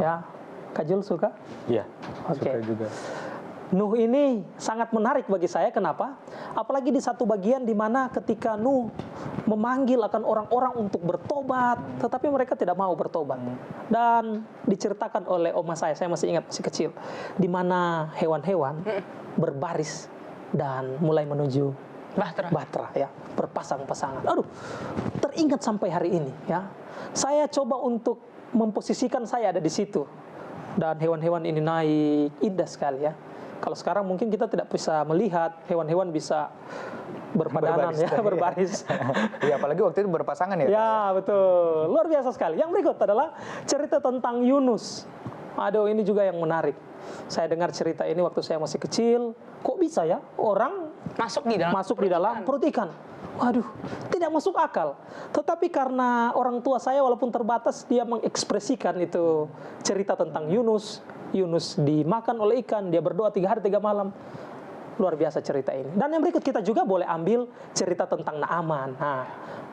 Ya, Kak Jul suka? Iya, Oke. suka juga. Nuh ini sangat menarik bagi saya. Kenapa? Apalagi di satu bagian di mana ketika Nuh memanggil akan orang-orang untuk bertobat, tetapi mereka tidak mau bertobat. Dan diceritakan oleh oma saya masih ingat, masih kecil, di mana hewan-hewan berbaris dan mulai menuju Batra ya, berpasang-pasangan. Aduh, teringat sampai hari ini ya. Saya coba untuk memposisikan saya ada di situ. Dan hewan-hewan ini naik, indah sekali ya. Kalau sekarang mungkin kita tidak bisa melihat hewan-hewan bisa berpadanan ya, berbaris. Ya, apalagi waktu itu berpasangan ya. Ya, betul. Luar biasa sekali. Yang berikut adalah cerita tentang Yunus. Aduh, ini juga yang menarik. Saya dengar cerita ini waktu saya masih kecil. Kok bisa ya orang masuk di dalam perut ikan? Waduh, tidak masuk akal. Tetapi karena orang tua saya walaupun terbatas, dia mengekspresikan itu cerita tentang Yunus. Yunus dimakan oleh ikan, dia berdoa 3 hari 3 malam. Luar biasa cerita ini. Dan yang berikut kita juga boleh ambil cerita tentang Naaman. Nah,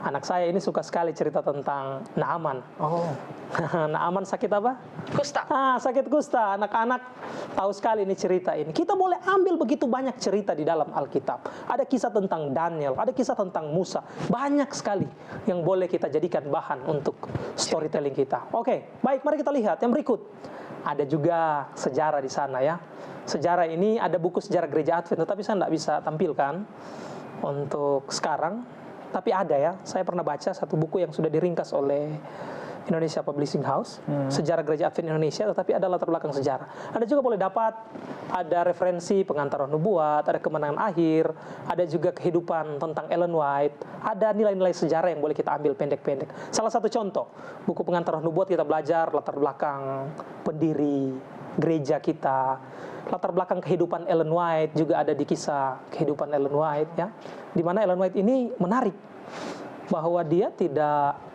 anak saya ini suka sekali cerita tentang Naaman. Oh. Naaman sakit apa? Kusta. Sakit kusta. Anak-anak tahu sekali ini cerita ini. Kita boleh ambil begitu banyak cerita di dalam Alkitab. Ada kisah tentang Daniel, ada kisah tentang Musa. Banyak sekali yang boleh kita jadikan bahan untuk storytelling kita. Oke, baik, mari kita lihat yang berikut. Ada juga sejarah di sana ya. Sejarah ini ada buku sejarah gereja Advent, tetapi saya tidak bisa tampilkan untuk sekarang. Tapi ada ya, saya pernah baca satu buku yang sudah diringkas oleh Indonesia Publishing House, Sejarah Gereja Advent Indonesia, tetapi ada latar belakang sejarah. Anda juga boleh dapat, ada referensi pengantar roh nubuat, ada kemenangan akhir, ada juga kehidupan tentang Ellen White, ada nilai-nilai sejarah yang boleh kita ambil pendek-pendek. Salah satu contoh, buku pengantar roh nubuat kita belajar latar belakang pendiri gereja kita, latar belakang kehidupan Ellen White juga ada di kisah kehidupan Ellen White ya, di mana Ellen White ini menarik bahwa dia tidak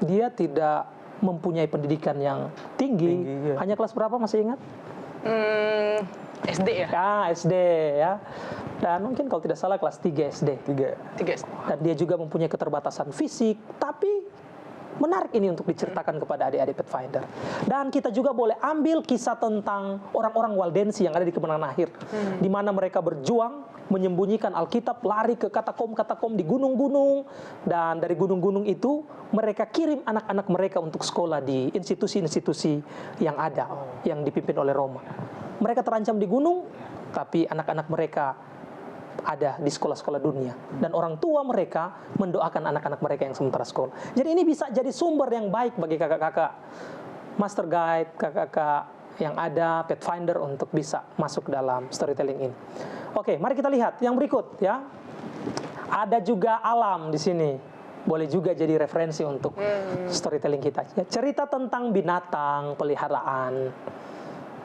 dia tidak mempunyai pendidikan yang tinggi ya. Hanya kelas berapa, masih ingat? SD ya? SD ya. Dan mungkin kalau tidak salah kelas 3 SD. 3 SD. Dan dia juga mempunyai keterbatasan fisik, tapi menarik ini untuk diceritakan kepada adik-adik Pathfinder. Dan kita juga boleh ambil kisah tentang orang-orang Waldensi yang ada di kemenangan akhir, di mana mereka berjuang menyembunyikan Alkitab, lari ke katakom-katakom di gunung-gunung, dan dari gunung-gunung itu mereka kirim anak-anak mereka untuk sekolah di institusi-institusi yang ada, yang dipimpin oleh Roma. Mereka terancam di gunung, tapi anak-anak mereka ada di sekolah-sekolah dunia, dan orang tua mereka mendoakan anak-anak mereka yang sementara sekolah. Jadi ini bisa jadi sumber yang baik bagi kakak-kakak master guide, kakak-kakak yang ada Pathfinder untuk bisa masuk dalam storytelling ini. Oke, mari kita lihat yang berikut ya. Ada juga alam di sini. Boleh juga jadi referensi untuk storytelling kita. Ya, cerita tentang binatang, peliharaan,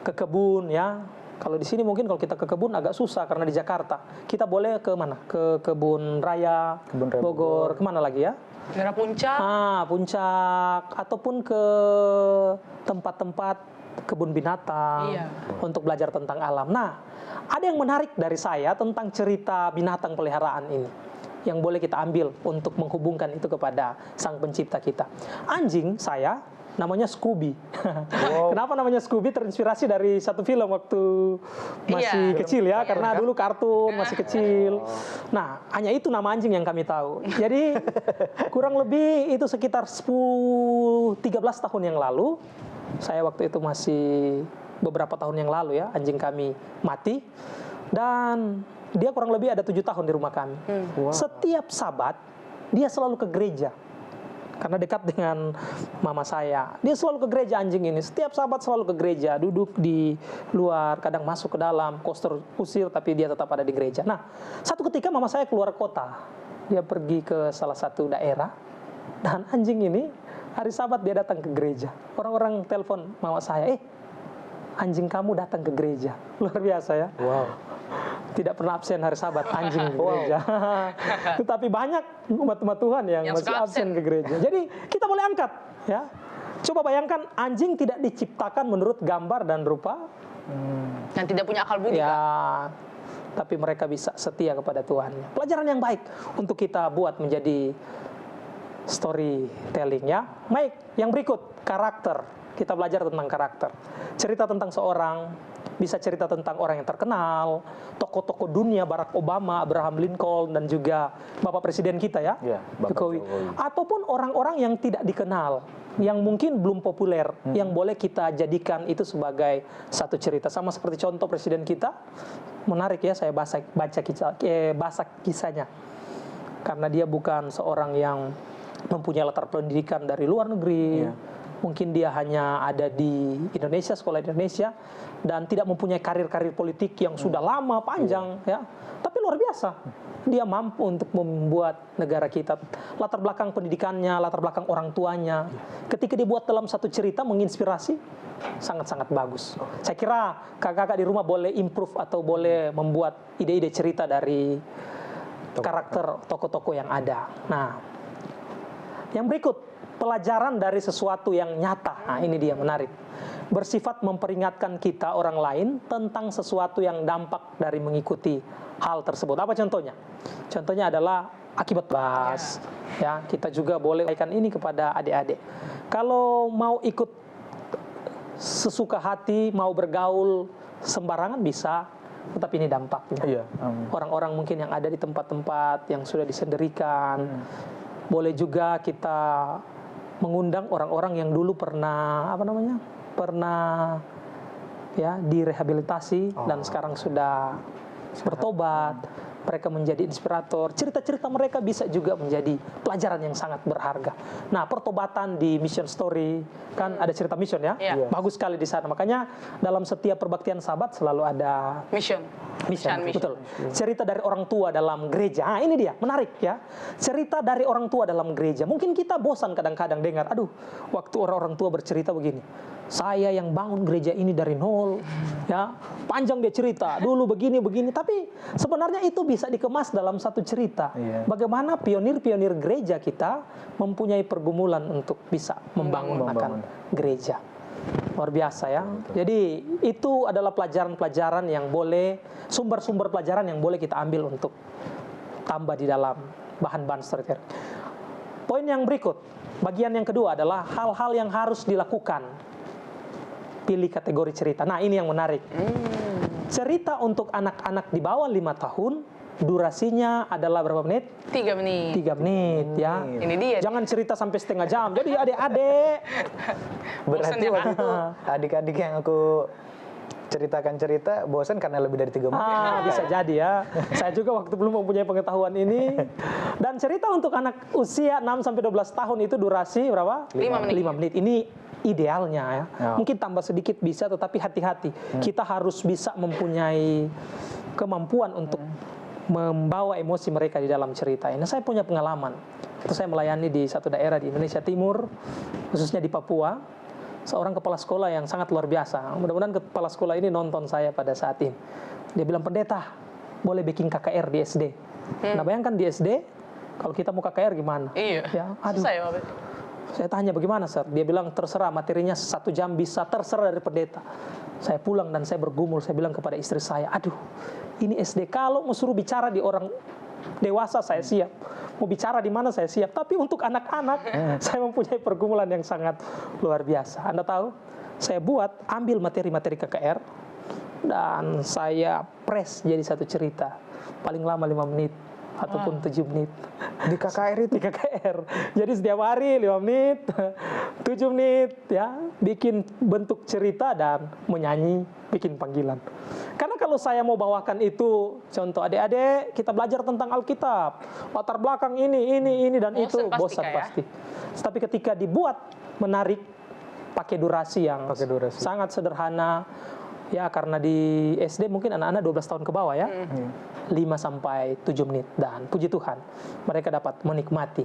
ke kebun ya. Kalau di sini mungkin kalau kita ke kebun agak susah karena di Jakarta. Kita boleh ke mana? Ke kebun raya Bogor, kemana lagi ya? Daerah Puncak. Puncak, ataupun ke tempat-tempat kebun binatang untuk belajar tentang alam. Nah, ada yang menarik dari saya tentang cerita binatang peliharaan ini yang boleh kita ambil untuk menghubungkan itu kepada Sang Pencipta kita. Anjing saya namanya Scooby. Wow. Kenapa namanya Scooby? Terinspirasi dari satu film waktu masih kecil ya, karena dulu kartun masih kecil. Nah, hanya itu nama anjing yang kami tahu. Jadi kurang lebih itu sekitar 13 tahun yang lalu, saya waktu itu masih beberapa tahun yang lalu ya, anjing kami mati, dan dia kurang lebih ada 7 tahun di rumah kami. Wow. Setiap Sabat dia selalu ke gereja. Karena dekat dengan mama saya, dia selalu ke gereja anjing ini. Setiap Sabat selalu ke gereja, duduk di luar, kadang masuk ke dalam, koster usir, tapi dia tetap ada di gereja. Nah, satu ketika mama saya keluar kota, dia pergi ke salah satu daerah, dan anjing ini hari Sabat dia datang ke gereja. Orang-orang telepon mama saya, anjing kamu datang ke gereja. Luar biasa ya. Wow. Tidak pernah absen hari Sabat anjing ke gereja. Tetapi banyak umat-umat Tuhan yang masih absen ke gereja. Jadi kita boleh angkat ya. Coba bayangkan, anjing tidak diciptakan menurut gambar dan rupa dan tidak punya akal budi ya, tapi mereka bisa setia kepada Tuhan. Pelajaran yang baik untuk kita buat menjadi storytelling ya. Baik, yang berikut, karakter. kita belajar tentang karakter. Cerita tentang seorang, bisa cerita tentang orang yang terkenal, tokoh-tokoh dunia, Barack Obama, Abraham Lincoln, dan juga Bapak Presiden kita ya, Bapak Jokowi. Ataupun orang-orang yang tidak dikenal, yang mungkin belum populer, yang boleh kita jadikan itu sebagai satu cerita. Sama seperti contoh Presiden kita, menarik ya, saya baca kisahnya. Karena dia bukan seorang yang mempunyai latar pendidikan dari luar negeri, mungkin dia hanya ada di Indonesia, sekolah di Indonesia, dan tidak mempunyai karir-karir politik yang sudah lama, panjang, ya. Tapi luar biasa, dia mampu untuk membuat negara kita. Latar belakang pendidikannya, latar belakang orang tuanya, ketika dibuat dalam satu cerita menginspirasi, sangat-sangat bagus. Saya kira kakak-kakak di rumah boleh improve atau boleh membuat ide-ide cerita dari karakter tokoh-tokoh yang ada. Nah, yang berikut, pelajaran dari sesuatu yang nyata. Nah, ini dia menarik. Bersifat memperingatkan kita orang lain tentang sesuatu yang dampak dari mengikuti hal tersebut. Apa contohnya? Contohnya adalah akibat bas. Ya, kita juga boleh sampaikan ini kepada adik-adik. Kalau mau ikut sesuka hati, mau bergaul sembarangan bisa, tetapi ini dampaknya. Orang-orang mungkin yang ada di tempat-tempat yang sudah disendirikan. Boleh juga kita mengundang orang-orang yang dulu pernah pernah ya direhabilitasi dan sekarang sudah bertobat. Mereka menjadi inspirator. Cerita-cerita mereka bisa juga menjadi pelajaran yang sangat berharga. Nah, pertobatan di Mission Story kan ada cerita mission ya, bagus sekali di sana. Makanya dalam setiap perbaktian sahabat selalu ada mission. Betul. Cerita dari orang tua dalam gereja. Nah, ini dia, menarik ya. Cerita dari orang tua dalam gereja. Mungkin kita bosan kadang-kadang dengar, aduh, waktu orang-orang tua bercerita begini. Saya yang bangun gereja ini dari nol, ya, panjang dia cerita, dulu begini, tapi sebenarnya itu bisa dikemas dalam satu cerita. Bagaimana pionir-pionir gereja kita mempunyai pergumulan untuk bisa membangun gereja. Luar biasa ya. Jadi itu adalah pelajaran-pelajaran yang boleh, sumber-sumber pelajaran yang boleh kita ambil untuk tambah di dalam bahan-bahan storytelling. Poin yang berikut, bagian yang kedua adalah hal-hal yang harus dilakukan. Pilih kategori cerita. Nah, ini yang menarik. Cerita untuk anak-anak di bawah 5 tahun, durasinya adalah berapa menit? 3 menit. 3 menit ya. Ini dia. Jangan cerita sampai setengah jam. Jadi adik-adik. Berarti waktu itu adik-adik yang aku ceritakan cerita bosan karena lebih dari 3 menit. Bisa jadi ya. Saya juga waktu belum mempunyai pengetahuan ini. Dan cerita untuk anak usia 6 sampai 12 tahun itu durasi berapa? 5 menit. 5 menit. Ini idealnya ya. Mungkin tambah sedikit bisa, tetapi hati-hati. Kita harus bisa mempunyai kemampuan untuk membawa emosi mereka di dalam cerita ini. Saya punya pengalaman. Itu saya melayani di satu daerah di Indonesia Timur, khususnya di Papua. Seorang kepala sekolah yang sangat luar biasa. Mudah-mudahan kepala sekolah ini nonton saya pada saat ini. Dia bilang, pendeta, boleh bikin KKR di SD. Nah, bayangkan di SD, kalau kita mau KKR gimana? Iya. Ya, aduh. Saya tanya bagaimana, Sir? Dia bilang terserah, materinya 1 jam bisa, terserah dari pendeta. Saya pulang dan saya bergumul, saya bilang kepada istri saya, aduh, ini SD, kalau mau suruh bicara di orang dewasa saya siap. Mau bicara di mana saya siap. Tapi untuk anak-anak, saya mempunyai pergumulan yang sangat luar biasa. Anda tahu, saya ambil materi-materi KKR, dan saya press jadi satu cerita. Paling lama 5 menit. Ataupun 7 menit. Di KKR itu? Di KKR. Jadi setiap hari 5 menit, 7 menit, ya, bikin bentuk cerita dan menyanyi, bikin panggilan. Karena kalau saya mau bawakan itu, contoh adik-adik, kita belajar tentang Alkitab, latar belakang ini, dan itu, bosan pasti. Tapi ketika dibuat menarik, pakai durasi yang sangat sederhana, ya, karena di SD mungkin anak-anak 12 tahun ke bawah ya. 5 sampai 7 menit, dan puji Tuhan mereka dapat menikmati.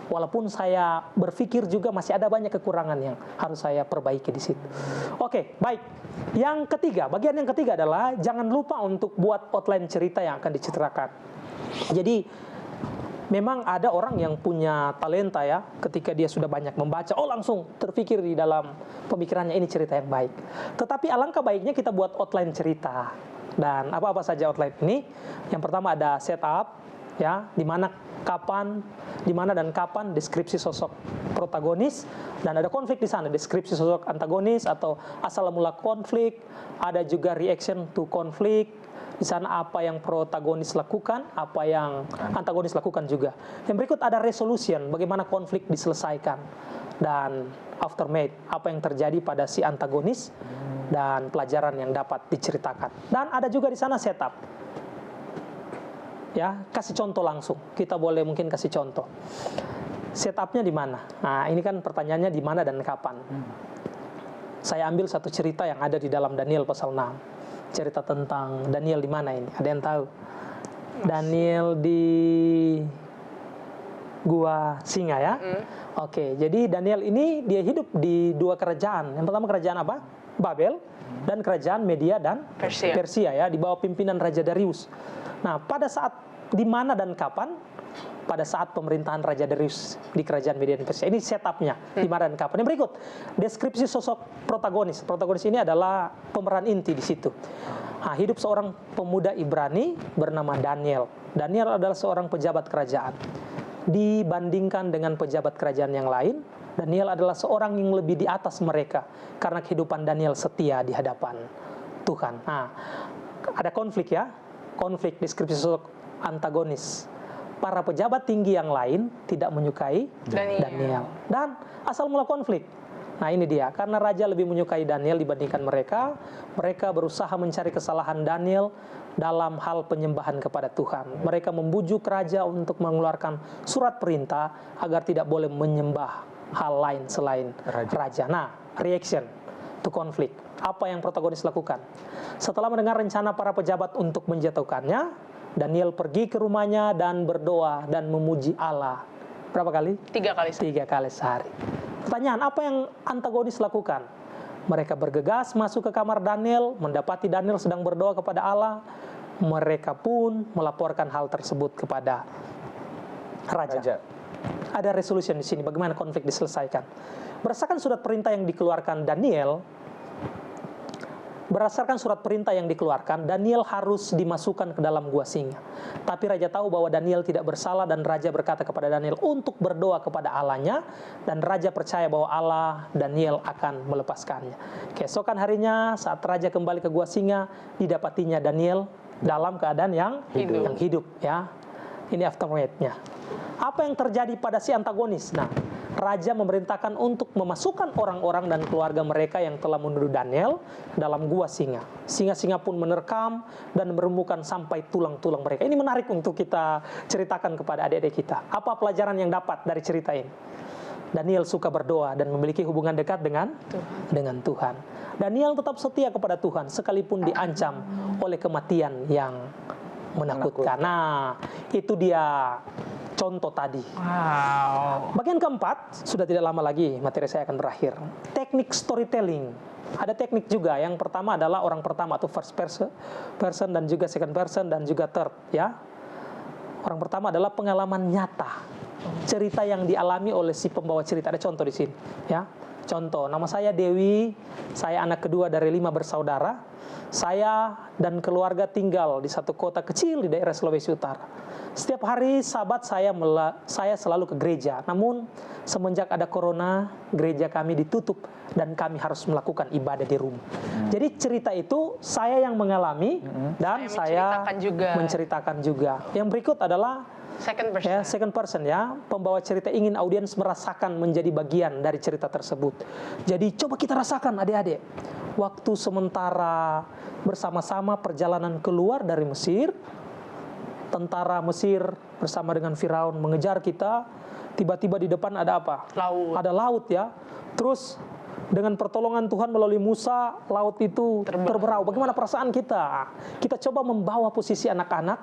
Walaupun saya berpikir juga masih ada banyak kekurangan yang harus saya perbaiki di situ. Oke, baik. Yang ketiga, bagian yang ketiga adalah jangan lupa untuk buat outline cerita yang akan diceritakan. Jadi memang ada orang yang punya talenta ya, ketika dia sudah banyak membaca, langsung terpikir di dalam pemikirannya ini cerita yang baik. Tetapi alangkah baiknya kita buat outline cerita. Dan apa-apa saja outline ini? Yang pertama ada setup, ya, di mana kapan, di mana dan kapan, deskripsi sosok protagonis, dan ada konflik di sana, deskripsi sosok antagonis atau asal mula konflik, ada juga reaction to konflik, di sana apa yang protagonis lakukan, apa yang antagonis lakukan juga. Yang berikut ada resolution, bagaimana konflik diselesaikan, dan aftermath, apa yang terjadi pada si antagonis, dan pelajaran yang dapat diceritakan. Dan ada juga di sana setup. Ya, kasih contoh langsung. Kita boleh mungkin kasih contoh. Setupnya di mana? Nah, ini kan pertanyaannya di mana dan kapan. Saya ambil satu cerita yang ada di dalam Daniel pasal 6. Cerita tentang Daniel di mana ini? Ada yang tahu? Daniel di gua singa ya. Oke, jadi Daniel ini dia hidup di dua kerajaan. Yang pertama kerajaan apa? Babel, dan kerajaan Media dan Persia ya, di bawah pimpinan Raja Darius. Nah, pada saat di mana dan kapan? Pada saat pemerintahan Raja Darius di kerajaan Media dan Persia. Ini setupnya di mana dan kapan. Yang berikut, deskripsi sosok protagonis. Protagonis ini adalah pemeran inti di situ. Nah, hidup seorang pemuda Ibrani bernama Daniel. Daniel adalah seorang pejabat kerajaan. Dibandingkan dengan pejabat kerajaan yang lain, Daniel adalah seorang yang lebih di atas mereka karena kehidupan Daniel setia di hadapan Tuhan. Nah, ada konflik ya, konflik deskripsi sosok antagonis. Para pejabat tinggi yang lain tidak menyukai Daniel. Dan asal mula konflik. Nah, ini dia, karena raja lebih menyukai Daniel dibandingkan mereka, mereka berusaha mencari kesalahan Daniel dalam hal penyembahan kepada Tuhan. Mereka membujuk raja untuk mengeluarkan surat perintah agar tidak boleh menyembah hal lain selain raja. Nah, reaction to conflict. Apa yang protagonis lakukan? Setelah mendengar rencana para pejabat untuk menjatuhkannya, Daniel pergi ke rumahnya dan berdoa dan memuji Allah. Berapa kali? 3 kali sehari. 3 kali sehari. Pertanyaan, apa yang antagonis lakukan? Mereka bergegas masuk ke kamar Daniel, mendapati Daniel sedang berdoa kepada Allah. Mereka pun melaporkan hal tersebut kepada raja. Ada resolution di sini, bagaimana konflik diselesaikan. Berdasarkan surat perintah yang dikeluarkan Daniel harus dimasukkan ke dalam gua singa. Tapi raja tahu bahwa Daniel tidak bersalah dan raja berkata kepada Daniel untuk berdoa kepada Allahnya, dan raja percaya bahwa Allah Daniel akan melepaskannya. Keesokan harinya saat raja kembali ke gua singa, didapatinya Daniel dalam keadaan yang hidup ya. Ini aftermath-nya. Apa yang terjadi pada si antagonis? Nah, raja memerintahkan untuk memasukkan orang-orang dan keluarga mereka yang telah menuduh Daniel dalam gua singa. Singa-singa pun menerkam dan merembukan sampai tulang-tulang mereka. Ini menarik untuk kita ceritakan kepada adik-adik kita. Apa pelajaran yang dapat dari cerita ini? Daniel suka berdoa dan memiliki hubungan dekat dengan Tuhan. Daniel tetap setia kepada Tuhan sekalipun diancam oleh kematian yang menakutkan. Nah, itu dia contoh tadi. Wow. Bagian keempat, sudah tidak lama lagi materi saya akan berakhir. Teknik storytelling. Ada teknik juga. Yang pertama adalah orang pertama atau first person dan juga second person dan juga third ya. Orang pertama adalah pengalaman nyata. Cerita yang dialami oleh si pembawa cerita. Ada contoh di sini ya. Contoh, nama saya Dewi, saya anak kedua dari 5 bersaudara. Saya dan keluarga tinggal di satu kota kecil di daerah Sulawesi Utara. Setiap hari Sabat saya selalu ke gereja. Namun semenjak ada corona, gereja kami ditutup dan kami harus melakukan ibadah di rumah. Jadi cerita itu saya yang mengalami dan saya menceritakan juga. Yang berikut adalah second person ya. Pembawa cerita ingin audiens merasakan menjadi bagian dari cerita tersebut. Jadi coba kita rasakan adik-adik. Waktu sementara bersama-sama perjalanan keluar dari Mesir, tentara Mesir bersama dengan Firaun mengejar kita, tiba-tiba di depan ada apa? Laut. Ada laut ya. Terus dengan pertolongan Tuhan melalui Musa, laut itu terberau. Bagaimana perasaan kita? Kita coba membawa posisi anak-anak,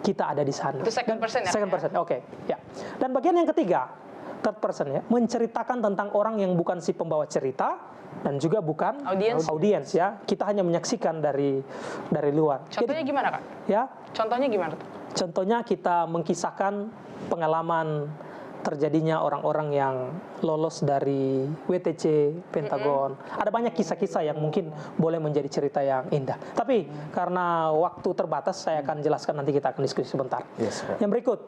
kita ada di sana. Itu second person ya? Second person, oke. Ya. Dan bagian yang ketiga, third person ya, menceritakan tentang orang yang bukan si pembawa cerita dan juga bukan audiens ya. Kita hanya menyaksikan dari luar. Contohnya gimana, Kak? Ya. Contohnya gimana tuh? Contohnya kita mengkisahkan pengalaman terjadinya orang-orang yang lolos dari WTC, Pentagon. Ada banyak kisah-kisah yang mungkin boleh menjadi cerita yang indah. Tapi karena waktu terbatas, saya akan jelaskan, nanti kita akan diskusi sebentar. Yes, Pak. Yang berikut,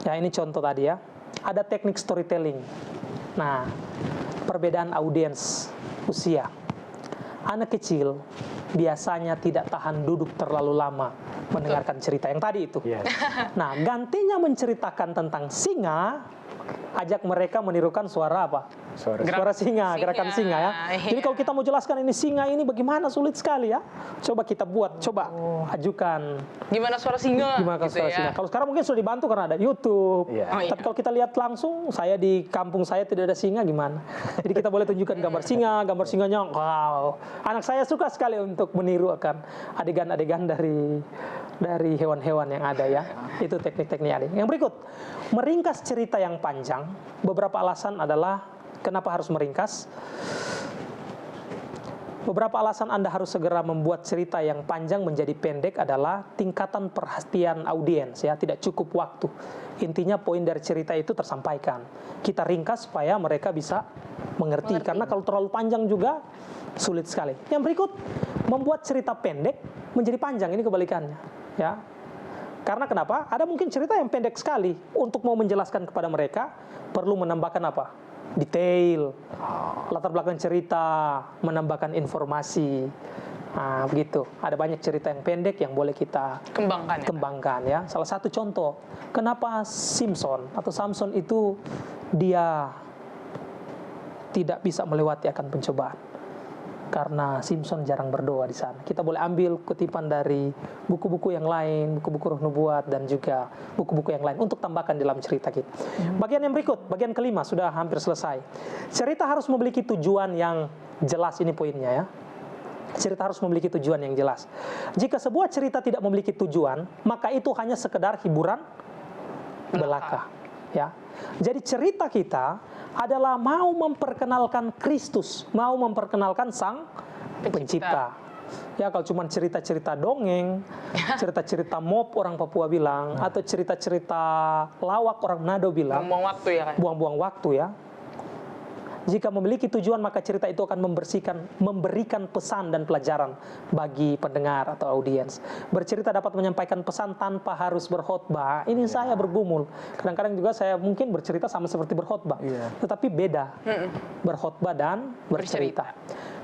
ya ini contoh tadi ya, ada teknik storytelling. Nah, perbedaan audiens usia. Anak kecil biasanya tidak tahan duduk terlalu lama mendengarkan cerita yang tadi itu. Yes. Nah, gantinya menceritakan tentang singa, ajak mereka menirukan suara apa? Suara singa, gerakan singa ya. Jadi kalau kita mau jelaskan ini singa ini bagaimana, sulit sekali ya. Coba kita buat, coba ajukan. Gimana suara singa? Gimana gitu suara ya. singa? Kalau sekarang mungkin sudah dibantu karena ada YouTube. Iya. Oh, iya. Tapi kalau kita lihat langsung, saya di kampung saya tidak ada singa, gimana? Jadi kita boleh tunjukkan gambar singanya. Wow, anak saya suka sekali untuk meniru akan adegan-adegan dari hewan-hewan yang ada ya. Itu teknik-teknik ada. Yang berikut, meringkas cerita yang panjang. Beberapa alasan adalah kenapa harus meringkas. Beberapa alasan Anda harus segera membuat cerita yang panjang menjadi pendek adalah tingkatan perhatian audiens ya, tidak cukup waktu. Intinya poin dari cerita itu tersampaikan. Kita ringkas supaya mereka bisa mengerti. Karena kalau terlalu panjang juga sulit sekali. Yang berikut, membuat cerita pendek menjadi panjang, ini kebalikannya ya. Karena kenapa? Ada mungkin cerita yang pendek sekali, untuk mau menjelaskan kepada mereka perlu menambahkan apa? Detail, latar belakang cerita, menambahkan informasi. Nah, begitu. Ada banyak cerita yang pendek yang boleh kita kembangkan ya. Salah satu contoh, kenapa Samson itu dia tidak bisa melewati akan pencobaan? Karena Samson jarang berdoa di sana. Kita boleh ambil kutipan dari buku-buku yang lain, buku-buku Roh Nubuat, dan juga buku-buku yang lain untuk tambahkan dalam cerita kita. Bagian yang berikut, bagian kelima, sudah hampir selesai. Cerita harus memiliki tujuan yang jelas, ini poinnya ya. Cerita harus memiliki tujuan yang jelas. Jika sebuah cerita tidak memiliki tujuan, maka itu hanya sekedar hiburan belaka. Ya. Jadi cerita kita adalah mau memperkenalkan Kristus, mau memperkenalkan Sang Pencipta. Ya, kalau cuma cerita-cerita dongeng, cerita-cerita mop orang Papua bilang, atau cerita-cerita lawak orang Manado bilang, buang-buang waktu ya kan? Buang-buang waktu ya. Jika memiliki tujuan, maka cerita itu akan memberikan pesan dan pelajaran bagi pendengar atau audiens. Bercerita dapat menyampaikan pesan tanpa harus berkhotbah. Ini saya bergumul. Kadang-kadang juga saya mungkin bercerita sama seperti berkhotbah. Tetapi beda berkhotbah dan bercerita.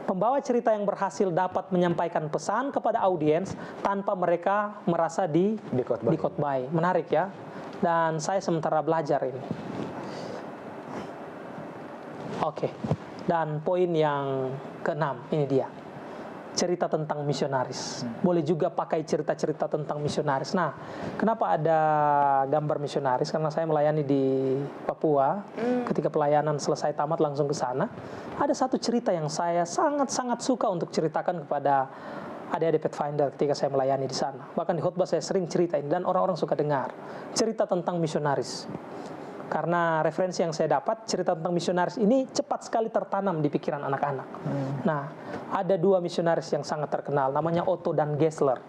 Pembawa cerita yang berhasil dapat menyampaikan pesan kepada audiens tanpa mereka merasa dikhotbahi. Menarik ya. Dan saya sementara belajar ini. Oke, dan poin yang keenam, ini dia. Cerita tentang misionaris. Boleh juga pakai cerita-cerita tentang misionaris. Nah, kenapa ada gambar misionaris? Karena saya melayani di Papua. Ketika pelayanan selesai tamat langsung ke sana. Ada satu cerita yang saya sangat-sangat suka untuk ceritakan kepada adik-adik Pathfinder ketika saya melayani di sana. Bahkan di khotbah saya sering cerita ini dan orang-orang suka dengar. Cerita tentang misionaris. Karena referensi yang saya dapat, cerita tentang misionaris ini cepat sekali tertanam di pikiran anak-anak. Nah, ada dua misionaris yang sangat terkenal, namanya Otto dan Gessler.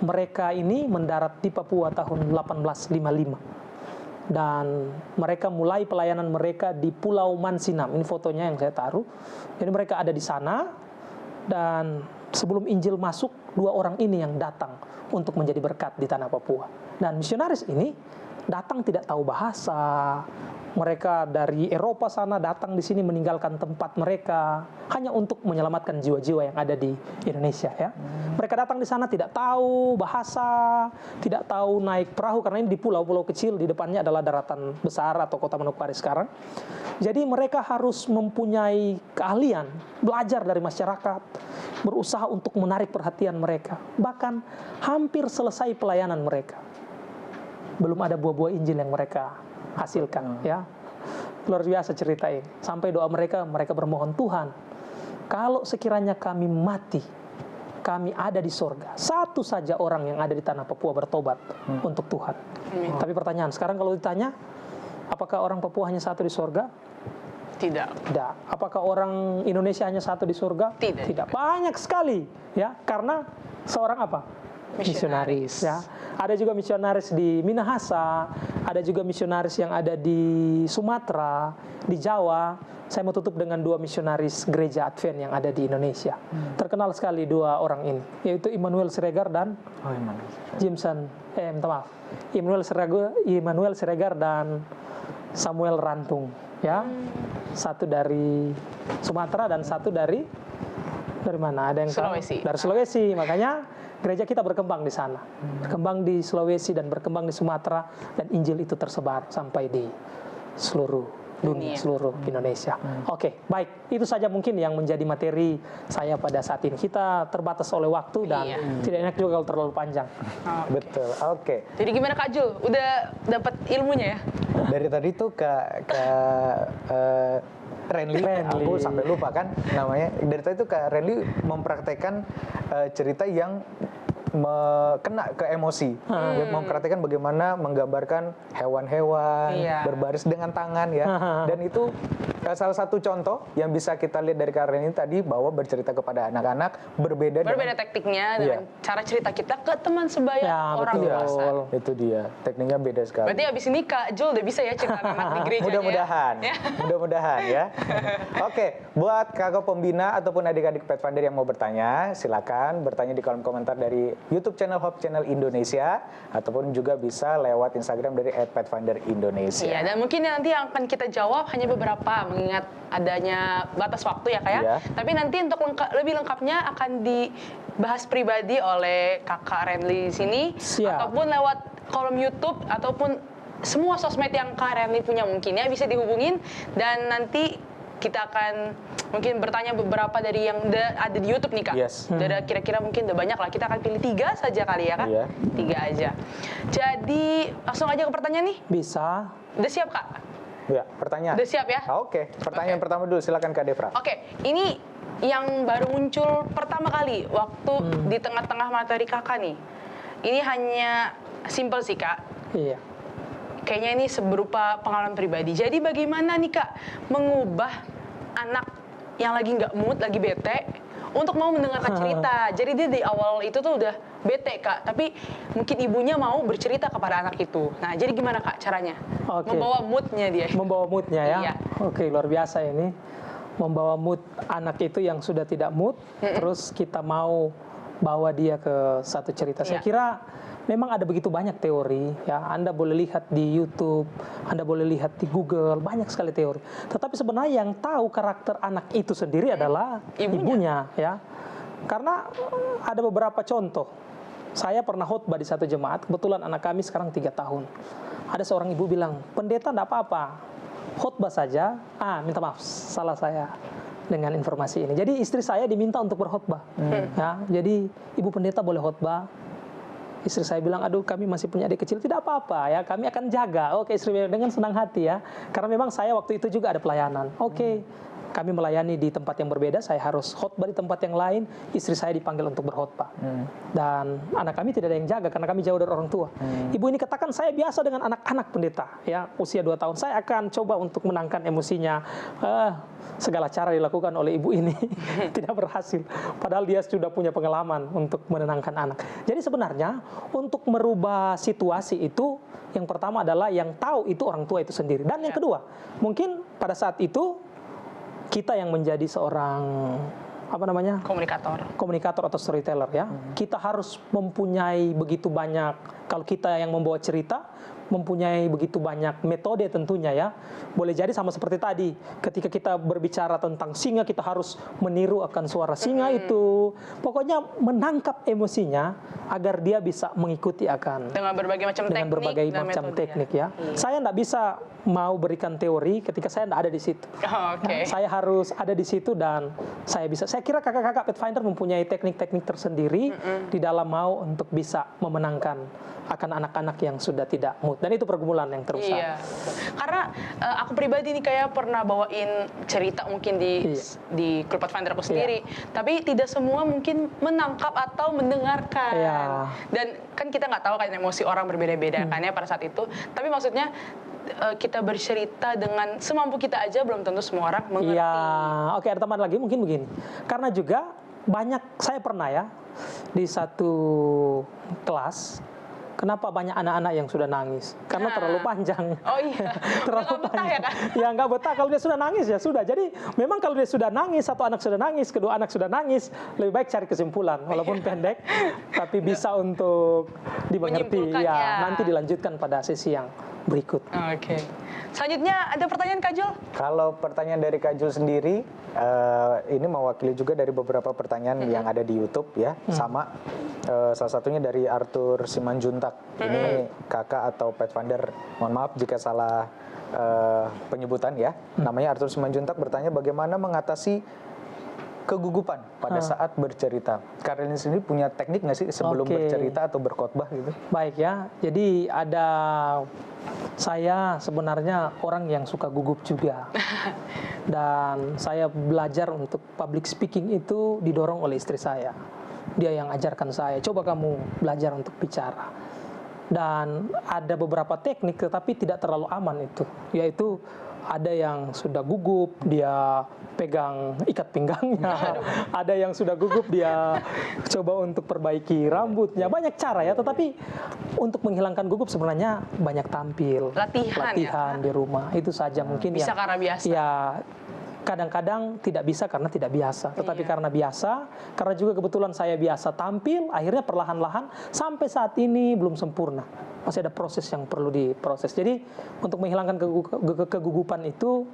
Mereka ini mendarat di Papua tahun 1855. Dan mereka mulai pelayanan mereka di Pulau Mansinam. Ini fotonya yang saya taruh. Jadi mereka ada di sana, dan sebelum Injil masuk, dua orang ini yang datang untuk menjadi berkat di tanah Papua. Dan misionaris ini datang tidak tahu bahasa. Mereka dari Eropa sana datang di sini meninggalkan tempat mereka hanya untuk menyelamatkan jiwa-jiwa yang ada di Indonesia ya. Mereka datang di sana tidak tahu bahasa, tidak tahu naik perahu karena ini di pulau-pulau kecil, di depannya adalah daratan besar atau kota Manokwari sekarang. Jadi mereka harus mempunyai keahlian, belajar dari masyarakat, berusaha untuk menarik perhatian mereka. Bahkan hampir selesai pelayanan mereka, belum ada buah-buah Injil yang mereka hasilkan ya. Luar biasa cerita ini. Sampai doa mereka bermohon, Tuhan, kalau sekiranya kami mati, kami ada di sorga, satu saja orang yang ada di tanah Papua bertobat untuk Tuhan. Tapi pertanyaan, sekarang kalau ditanya, apakah orang Papua hanya satu di sorga? Tidak. Apakah orang Indonesia hanya satu di sorga? Tidak. Banyak sekali ya, karena seorang apa? misionaris ya. Ada juga misionaris di Minahasa, ada juga misionaris yang ada di Sumatera, di Jawa. Saya mau tutup dengan 2 misionaris gereja Advent yang ada di Indonesia. Terkenal sekali 2 orang ini, yaitu Immanuel Siregar dan Jimson. Immanuel Siregar dan Samuel Rantung. Ya, satu dari Sumatera dan satu dari mana? Ada yang Sulawesi. Dari Sulawesi. Makanya gereja kita berkembang di sana, berkembang di Sulawesi dan berkembang di Sumatera, dan Injil itu tersebar sampai di seluruh dunia, seluruh Indonesia. Oke, baik. Itu saja mungkin yang menjadi materi saya pada saat ini. Kita terbatas oleh waktu dan tidak enak juga kalau terlalu panjang. Betul. Oke. Jadi gimana Kak Jul? Udah dapat ilmunya ya? Dari tadi tuh Renly, aku sampai lupa kan namanya. Dari tadi tuh Kak Renly mempraktekkan cerita yang kena ke emosi. Dia mempraktikkan bagaimana menggambarkan hewan-hewan berbaris dengan tangan ya. Dan itu salah satu contoh yang bisa kita lihat dari Karen ini tadi, bahwa bercerita kepada anak-anak berbeda tekniknya dengan cara cerita kita ke teman sebaya orang dewasa. Itu dia, tekniknya beda sekali. Berarti abis ini Kak Jul udah bisa ya cerita anak di gereja. Mudah-mudahan ya. Oke, buat kakak pembina ataupun adik-adik Pathfinder yang mau bertanya, silakan bertanya di kolom komentar dari YouTube channel Hope Channel Indonesia, ataupun juga bisa lewat Instagram dari @pathfinder_indonesia. Iya, dan mungkin nanti yang akan kita jawab hanya beberapa, mengingat adanya batas waktu ya Kak ya. Tapi nanti untuk lebih lengkapnya akan dibahas pribadi oleh Kakak Renly di sini, ataupun lewat kolom YouTube, ataupun semua sosmed yang Kak Renly punya mungkin ya, bisa dihubungin, dan nanti kita akan mungkin bertanya beberapa dari yang ada di YouTube nih Kak. Kira-kira mungkin udah banyak lah. Kita akan pilih 3 saja kali ya Kak. 3 aja. Jadi langsung aja ke pertanyaan nih. Bisa. Udah siap Kak? Ya, pertanyaan. Udah siap ya? Oke. Pertanyaan pertama dulu, silakan Kak Devra. Oke, ini yang baru muncul pertama kali waktu di tengah-tengah materi Kakak nih. Ini hanya simple sih Kak. Iya. Kayaknya ini berupa pengalaman pribadi. Jadi bagaimana nih Kak mengubah anak yang lagi nggak mood, lagi bete, untuk mau mendengarkan cerita. Jadi dia di awal itu tuh udah bete Kak, tapi mungkin ibunya mau bercerita kepada anak itu. Nah, jadi gimana Kak caranya? Membawa moodnya dia. Membawa moodnya ya? Iya. Oke, luar biasa ini. Membawa mood anak itu yang sudah tidak mood, terus kita mau bawa dia ke satu cerita. Saya kira memang ada begitu banyak teori ya. Anda boleh lihat di YouTube, Anda boleh lihat di Google, banyak sekali teori. Tetapi sebenarnya yang tahu karakter anak itu sendiri adalah ibunya ya. Karena ada beberapa contoh. Saya pernah khotbah di satu jemaat, kebetulan anak kami sekarang 3 tahun. Ada seorang ibu bilang, "Pendeta enggak apa-apa, khotbah saja." Minta maaf, salah saya dengan informasi ini. Jadi istri saya diminta untuk berkhotbah. Ya, jadi ibu pendeta boleh khotbah. Istri saya bilang, "Aduh, kami masih punya adik kecil." "Tidak apa-apa ya, kami akan jaga." Oke, istri dengan senang hati ya. Karena memang saya waktu itu juga ada pelayanan. Oke, kami melayani di tempat yang berbeda, saya harus khotbah di tempat yang lain, istri saya dipanggil untuk berkhotbah. Dan anak kami tidak ada yang jaga karena kami jauh dari orang tua. Ibu ini katakan, "Saya biasa dengan anak-anak pendeta, ya, usia 2 tahun. Saya akan coba untuk menangkan emosinya." Segala cara dilakukan oleh ibu ini tidak berhasil. Padahal dia sudah punya pengalaman untuk menenangkan anak. Jadi sebenarnya untuk merubah situasi itu, yang pertama adalah yang tahu itu orang tua itu sendiri. Dan yang kedua, mungkin pada saat itu kita yang menjadi seorang komunikator atau storyteller ya. Kita harus mempunyai begitu banyak, kalau kita yang membawa cerita, mempunyai begitu banyak metode tentunya ya. Boleh jadi sama seperti tadi, ketika kita berbicara tentang singa, kita harus meniru akan suara singa itu. Pokoknya menangkap emosinya agar dia bisa mengikuti akan dengan berbagai macam teknik ya. Saya enggak bisa mau berikan teori ketika saya enggak ada di situ. Saya harus ada di situ dan saya bisa. Saya kira kakak-kakak Pathfinder mempunyai teknik-teknik tersendiri di dalam mau untuk bisa memenangkan akan anak-anak yang sudah tidak mood. Dan itu pergumulan yang terusan. Iya. Karena aku pribadi nih kayak pernah bawain cerita mungkin di klub Pathfinder aku sendiri. Tapi tidak semua mungkin menangkap atau mendengarkan. Dan kan kita nggak tahu kan emosi orang berbeda-beda kan ya pada saat itu. Tapi maksudnya kita bercerita dengan semampu kita aja, belum tentu semua orang mengerti. Iya, oke, ada tambahan lagi mungkin begini. Karena juga saya pernah ya di satu kelas. Kenapa banyak anak-anak yang sudah nangis? Karena terlalu panjang. Oh iya. Terlalu Nggak betah ya kan? Ya nggak betah, kalau dia sudah nangis ya sudah. Jadi memang kalau dia sudah nangis, satu anak sudah nangis, kedua anak sudah nangis, lebih baik cari kesimpulan. Walaupun pendek, tapi bisa untuk dimengerti. Menyimpulkan, Ya, ya. nanti dilanjutkan pada sesi yang berikut. Oke. Selanjutnya ada pertanyaan Kak Jul? Kalau pertanyaan dari Kak Jul sendiri, ini mewakili juga dari beberapa pertanyaan yang ada di YouTube ya, sama. Salah satunya dari Arthur Simanjuntak. Ini kakak atau Pathfinder. Mohon maaf jika salah penyebutan ya. Namanya Arthur Simanjuntak bertanya bagaimana mengatasi kegugupan pada saat bercerita. Kalian sendiri punya teknik nggak sih sebelum bercerita atau berkhotbah gitu? Baik ya, jadi saya sebenarnya orang yang suka gugup juga. Dan saya belajar untuk public speaking itu didorong oleh istri saya. Dia yang ajarkan saya, coba kamu belajar untuk bicara. Dan ada beberapa teknik tetapi tidak terlalu aman itu, yaitu ada yang sudah gugup, dia pegang ikat pinggangnya. Ada yang sudah gugup, dia coba untuk perbaiki rambutnya. Banyak cara ya, tetapi untuk menghilangkan gugup sebenarnya banyak tampil. Latihan di rumah. Itu saja mungkin Bisa karena biasa. Ya, kadang-kadang tidak bisa karena tidak biasa. Tetapi karena biasa, karena juga kebetulan saya biasa tampil, akhirnya perlahan-lahan sampai saat ini belum sempurna. Masih ada proses yang perlu diproses. Jadi untuk menghilangkan kegugupan itu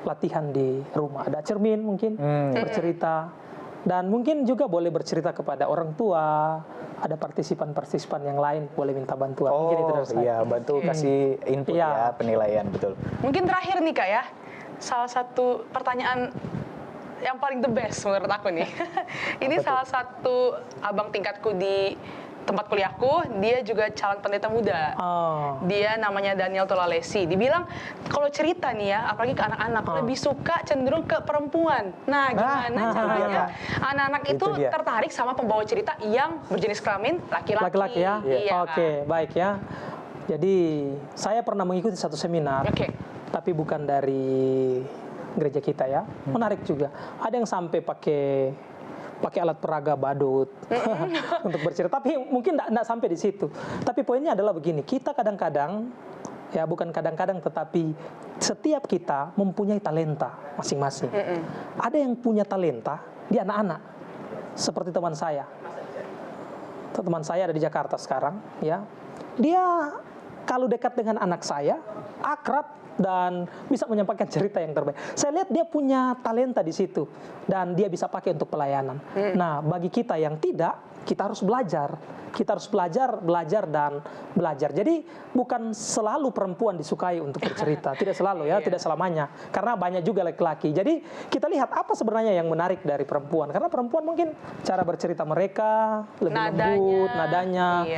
latihan di rumah. Ada cermin mungkin, bercerita. Dan mungkin juga boleh bercerita kepada orang tua, ada partisipan-partisipan yang lain, boleh minta bantuan. Mungkin itu dari saya. Iya, bantu kasih input ya, penilaian, betul. Mungkin terakhir nih Kak ya, salah satu pertanyaan yang paling the best menurut aku nih. Ini salah satu abang tingkatku di tempat kuliahku, dia juga calon pendeta muda. Dia namanya Daniel Tolalesi. Dibilang kalau cerita nih ya, apalagi ke anak-anak, lebih suka cenderung ke perempuan. Nah, gimana caranya anak-anak itu tertarik sama pembawa cerita yang berjenis kelamin laki-laki? Laki-laki ya? Iya. Oke, baik ya. Jadi saya pernah mengikuti satu seminar, tapi bukan dari gereja kita ya. Menarik juga. Ada yang sampai pakai alat peraga badut untuk bercerita, tapi mungkin tidak sampai di situ. Tapi poinnya adalah begini, kita kadang-kadang, ya bukan kadang-kadang, tetapi setiap kita mempunyai talenta masing-masing. Ada yang punya talenta di anak-anak, seperti teman saya. Teman saya ada di Jakarta sekarang, ya. Dia kalau dekat dengan anak saya, akrab dan bisa menyampaikan cerita yang terbaik. Saya lihat dia punya talenta di situ dan dia bisa pakai untuk pelayanan. Nah, bagi kita yang tidak, kita harus belajar. Kita harus belajar dan belajar. Jadi bukan selalu perempuan disukai untuk bercerita, tidak selalu ya, tidak selamanya. Karena banyak juga laki-laki. Jadi kita lihat apa sebenarnya yang menarik dari perempuan. Karena perempuan mungkin cara bercerita mereka lebih lembut, nadanya.